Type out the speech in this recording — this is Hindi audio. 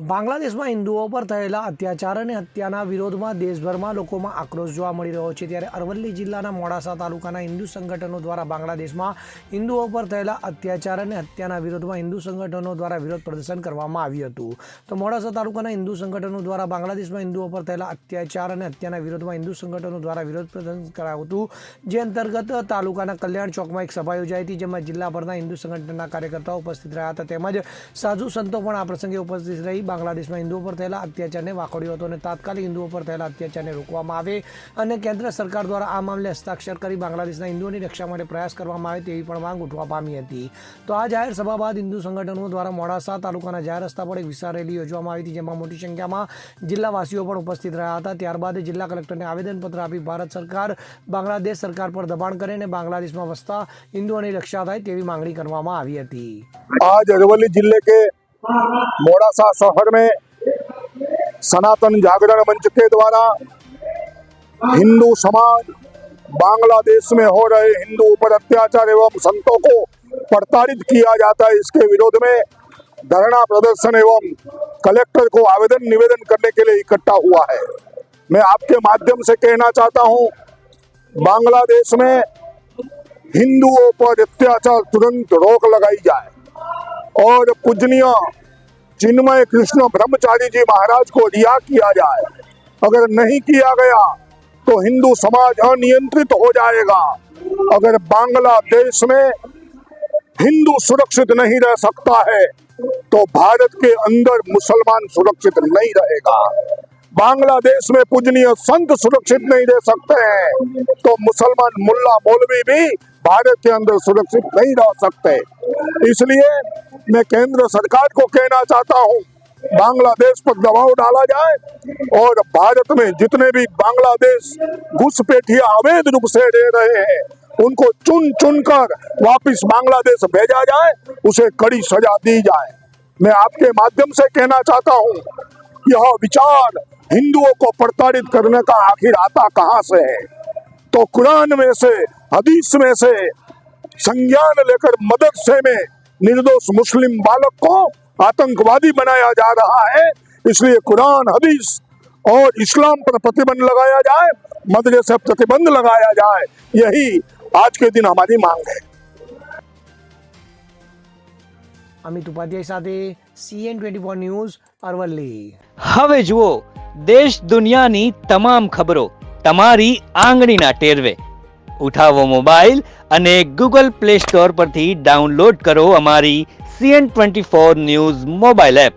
बांग्लादेश में हिंदुओं पर थयेला अत्याचार और हत्याना विरोध में देशभर में लोगों में आक्रोश जोवा मळी रह्यो छे। त्यारे अरवल्ली जिल्लाना मोडासा तालुकाना हिंदू संगठनों द्वारा बांग्लादेश में हिंदुओं पर थयेला अत्याचार और हत्याना विरोध में हिंदू संगठनों द्वारा विरोध प्रदर्शन करवामां आव्युं हतुं। तो मोडासा तालुकाना हिंदू संगठनों द्वारा बांग्लादेश में हिंदुओं पर थयेला अत्याचार और हत्याना विरोध में हिंदू संगठनों द्वारा विरोध प्रदर्शन करायुं हतुं। जे अंतर्गत तालुकाना कल्याण चौक में एक सभा योजाई हती, जेमां जिल्लाभરના हिंदू संगठनના કાર્યકર્તાઓ उपस्थित રહ્યા હતા। તેમજ साधु संतो पण आ प्रसंगे उपस्थित रही बांग्लादेश में हिंदुओं पर थयेला अत्याचारने वाखोड्यो हतो। तात्कालिक हिंदुओं पर थयेला अत्याचारने रोकवामां आवे अने केन्द्र सरकार द्वारा आ मामले हस्ताक्षर करी बांग्लादेशना हिंदुओनी रक्षा माटे प्रयास करवामां आवे तेवी पण मांग उठवा पामी हती। तो आ जाहेर सभा बाद हिंदू संगठनों द्वारा मोडासा तालुकाना जाहेर रस्ता पर एक विशाळ रेली योजवामां आवी हती, जेमां मोटी संख्यामां जिल्लावासीओ पण उपस्थित रह्या हता। त्यारबाद जिल्ला कलेक्टरने आवेदनपत्र आपी भारत सरकार बांग्लादेश सरकार पर दबाण करे अने बांग्लादेशमां वसता हिंदुओनी रक्षा थाय तेवी मांगणी करवामां आवी हती। आज अरवल्ली जिले के मोडासा शहर में सनातन जागरण मंच के द्वारा हिंदू समाज बांग्लादेश में हो रहे हिंदुओं पर अत्याचार एवं संतों को प्रताड़ित किया जाता है, इसके विरोध में धरना प्रदर्शन एवं कलेक्टर को आवेदन निवेदन करने के लिए इकट्ठा हुआ है। मैं आपके माध्यम से कहना चाहता हूं, बांग्लादेश में हिंदुओं पर अत्याचार तुरंत रोक लगाई जाए और पूजनीय चिन्मय कृष्ण ब्रह्मचारी जी महाराज को रिहा किया जाए। अगर नहीं किया गया तो हिंदू समाज अनियंत्रित हो जाएगा। अगर बांग्लादेश में हिंदू सुरक्षित नहीं रह सकता है तो भारत के अंदर मुसलमान सुरक्षित नहीं रहेगा। बांग्लादेश में पूजनीय संत सुरक्षित नहीं रह सकते हैं तो मुसलमान मुल्ला मौलवी भी भारत के अंदर सुरक्षित नहीं रह सकते। इसलिए मैं केंद्र सरकार को कहना चाहता हूं, बांग्लादेश पर दबाव डाला जाए और भारत में जितने भी बांग्लादेश घुसपैठिया अवैध रूप से रह रहे हैं उनको चुन चुन कर वापिस बांग्लादेश भेजा जाए, उसे कड़ी सजा दी जाए। मैं आपके माध्यम से कहना चाहता हूं, यह विचार हिंदुओं को प्रताड़ित करने का आखिर आता कहां से है? तो कुरान में से, हदीस में से संज्ञान लेकर मदरसे में निर्दोष मुस्लिम बालक को आतंकवादी बनाया जा रहा है। इसलिए कुरान, हदीस और इस्लाम पर प्रतिबंध लगाया जाए, मदरसे पर प्रतिबंध लगाया जाए, यही आज के दिन हमारी मांग है। अमित उपाध्याय साथे CN24 न्यूज अरवल्ली। હવે જુઓ દેશ દુનિયાની તમામ ખબરો તમારી આંગળીના ટેરવે। ઉઠાવો મોબાઈલ અને ગૂગલ પ્લે સ્ટોર પરથી ડાઉનલોડ કરો અમારી CN24 ન્યૂઝ મોબાઈલ એપ।